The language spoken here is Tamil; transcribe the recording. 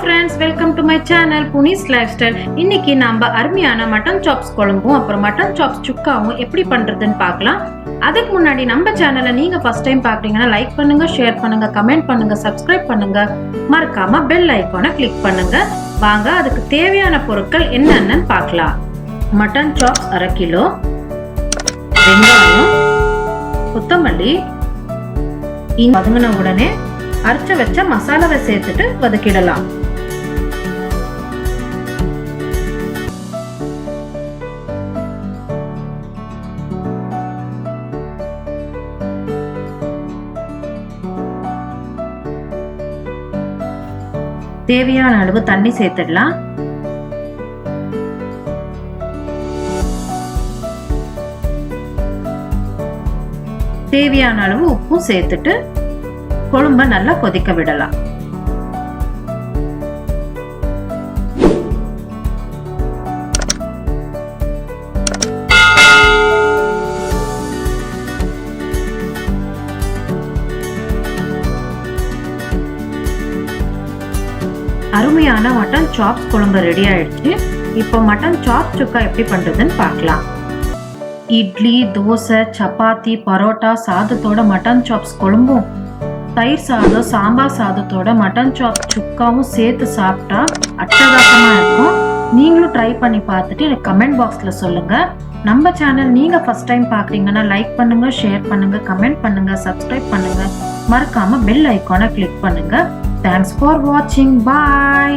Friends, welcome to my channel Puni's lifestyle. இன்னைக்கு நம்ம அருமையான மட்டன் சாப்ஸ் குழம்பும் அப்புறம் மட்டன் சாப்ஸ் சுக்காவும் எப்படி பண்றதுன்னு பார்க்கலாம். அதுக்கு முன்னாடி நம்ம சேனலை நீங்க ஃபர்ஸ்ட் டைம் பாக்குறீங்கன்னா லைக் பண்ணுங்க, ஷேர் பண்ணுங்க, கமெண்ட் பண்ணுங்க, சப்ஸ்கிரைப் பண்ணுங்க, மறக்காம பெல் ஐகானை கிளிக் பண்ணுங்க. வாங்க அதுக்கு தேவையான பொருட்கள் என்னென்னு பார்க்கலாம். மட்டன் சாப்ஸ் 1/2 கிலோ, வெங்காயம், கொத்தமல்லி, வதங்கின உடனே அரைச்ச வச்ச மசாலாவை சேர்த்துட்டு வதக்கிடலாம். தேவையான அளவு தண்ணி சேர்த்துடலாம். தேவையான அளவு உப்பும் சேர்த்துட்டு குழம்ப நல்லா கொதிக்க விடலாம். அருமையான மட்டன் சாப்ஸ் குழம்பு ரெடி ஆயிடுச்சு. இப்போ மட்டன் சாப்ஸ் சுக்கா எப்படி பண்றதுன்னு பார்க்கலாம். இட்லி, தோசை, சப்பாத்தி, பரோட்டா சாதத்தோட மட்டன் சாப்ஸ் குழம்பும், தயிர் சாதம், சாம்பார் சாதத்தோட மட்டன் சாப்ஸ் சுக்காவும் சேர்த்து சாப்பிட்டா அட்டகாசமா இருக்கும். நீங்களும் ட்ரை பண்ணி பார்த்துட்டு எனக்கு கமெண்ட் பாக்ஸ்ல சொல்லுங்க. நம்ம சேனல் நீங்க ஃபர்ஸ்ட் டைம் பாக்குறீங்கன்னா லைக் பண்ணுங்க, ஷேர் பண்ணுங்க, கமெண்ட் பண்ணுங்க, சப்ஸ்கிரைப் பண்ணுங்க, மறக்காம பெல் ஐகானை கிளிக் பண்ணுங்க. தேங்க்ஸ் ஃபார் வாட்சிங். பாய்.